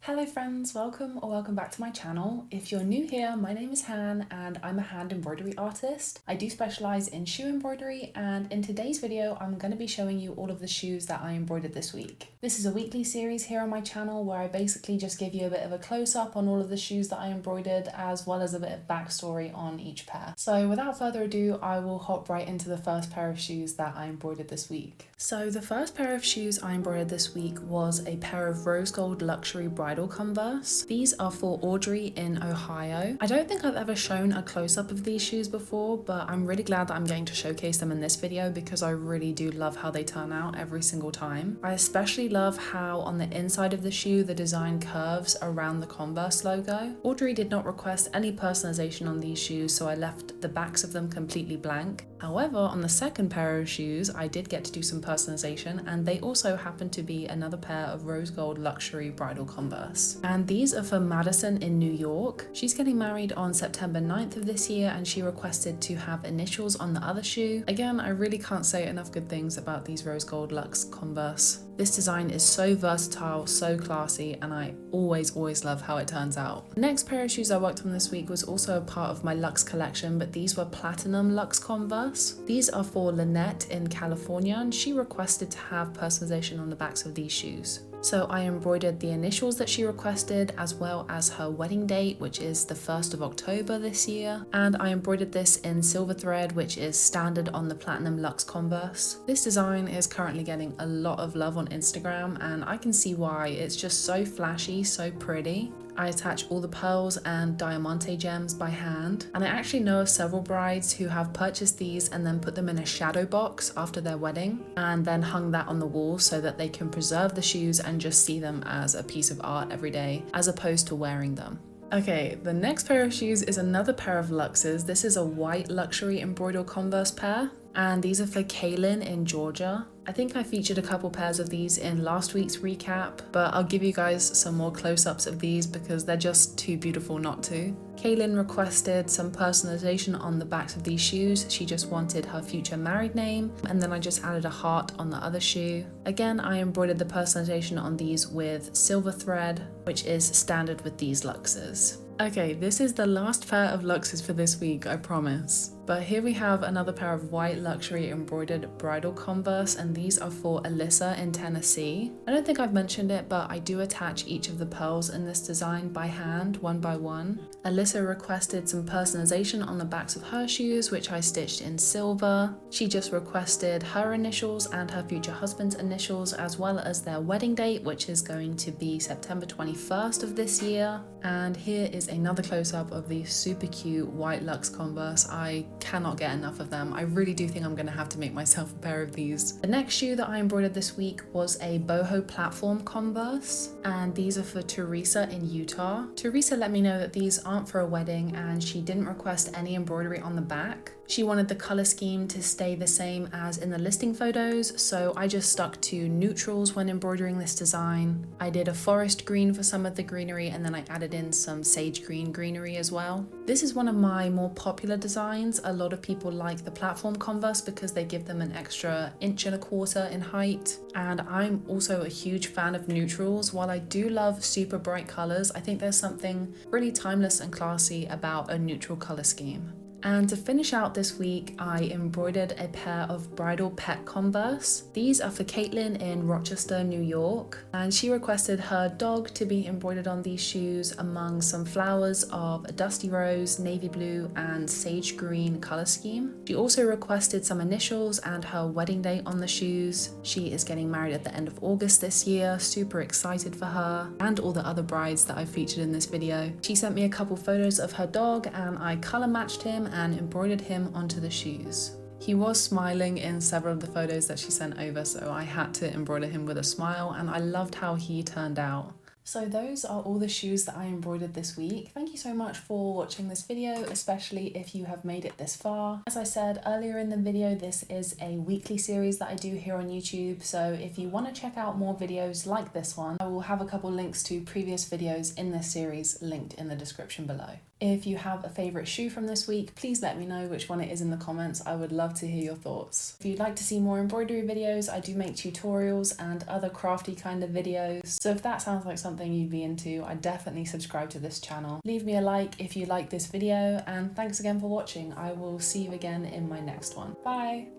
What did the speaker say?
Hello friends, welcome back to my channel. If you're new here, my name is Han and I'm a hand embroidery artist. I do specialize in shoe embroidery, and in today's video I'm going to be showing you all of the shoes that I embroidered this week. This is a weekly series here on my channel where I basically just give you a bit of a close-up on all of the shoes that I embroidered, as well as a bit of backstory on each pair. So without further ado, I will hop right into the first pair of shoes that I embroidered this week. So the first pair of shoes I embroidered this week was a pair of rose gold luxury bridal Converse. These are for Audrey in Ohio. I don't think I've ever shown a close-up of these shoes before, but I'm really glad that I'm going to showcase them in this video because I really do love how they turn out every single time. I especially love how on the inside of the shoe the design curves around the Converse logo. Audrey did not request any personalization on these shoes, so I left the backs of them completely blank. However, on the second pair of shoes, I did get to do some personalization, and they also happen to be another pair of rose gold luxury bridal Converse. And these are for Madison in New York. She's getting married on September 9th of this year, and she requested to have initials on the other shoe. Again, I really can't say enough good things about these rose gold luxe Converse. This design is so versatile, so classy, and I always love how it turns out. The next pair of shoes I worked on this week was also a part of my Luxe collection, but these were platinum Luxe Converse. These are for Lynette in California, and she requested to have personalization on the backs of these shoes. So I embroidered the initials that she requested, as well as her wedding date, which is the 1st of October this year. And I embroidered this in silver thread, which is standard on the Platinum Luxe Converse. This design is currently getting a lot of love on Instagram, and I can see why. It's just so flashy, so pretty. I attach all the pearls and diamante gems by hand, and I actually know of several brides who have purchased these and then put them in a shadow box after their wedding and then hung that on the wall so that they can preserve the shoes and just see them as a piece of art every day as opposed to wearing them. Okay, the next pair of shoes is another pair of Luxes. This is a white luxury embroidered Converse pair, and these are for Kaylin in Georgia. I think I featured a couple pairs of these in last week's recap, but I'll give you guys some more close-ups of these because they're just too beautiful not to. Kaylin requested some personalization on the backs of these shoes. She just wanted her future married name, and then I just added a heart on the other shoe. Again, I embroidered the personalization on these with silver thread, which is standard with these Luxes. Okay, this is the last pair of Luxes for this week, I promise. But here we have another pair of white luxury embroidered bridal Converse, and these are for Alyssa in Tennessee. I don't think I've mentioned it, but I do attach each of the pearls in this design by hand, one by one. Alyssa requested some personalization on the backs of her shoes, which I stitched in silver. She just requested her initials and her future husband's initials, as well as their wedding date, which is going to be September 21st of this year. And here is another close-up of these super cute white luxe Converse. I cannot get enough of them. I really do think I'm gonna have to make myself a pair of these. The next shoe that I embroidered this week was a Boho Platform Converse, and these are for Teresa in Utah. Teresa let me know that these aren't for a wedding, and she didn't request any embroidery on the back. She wanted the color scheme to stay the same as in the listing photos, so I just stuck to neutrals when embroidering this design. I did a forest green for some of the greenery, and then I added in some sage green greenery as well. This is one of my more popular designs. A lot of people like the platform Converse because they give them an extra 1.25 inches in height. And I'm also a huge fan of neutrals. While I do love super bright colors, I think there's something really timeless and classy about a neutral color scheme. And to finish out this week, I embroidered a pair of Bridal Pet Converse. These are for Caitlin in Rochester, New York, and she requested her dog to be embroidered on these shoes among some flowers of a dusty rose, navy blue, and sage green color scheme. She also requested some initials and her wedding date on the shoes. She is getting married at the end of August this year, super excited for her and all the other brides that I featured in this video. She sent me a couple photos of her dog, and I color matched him and embroidered him onto the shoes. He was smiling in several of the photos that she sent over, so I had to embroider him with a smile, and I loved how he turned out. So those are all the shoes that I embroidered this week. Thank you so much for watching this video, especially if you have made it this far. As I said earlier in the video, this is a weekly series that I do here on YouTube, so if you want to check out more videos like this one, I will have a couple links to previous videos in this series linked in the description below. If you have a favourite shoe from this week, please let me know which one it is in the comments. I would love to hear your thoughts. If you'd like to see more embroidery videos, I do make tutorials and other crafty kind of videos. So if that sounds like something something you'd be into, I'd definitely subscribe to this channel. Leave me a like if you like this video, and thanks again for watching. I will see you again in my next one. Bye!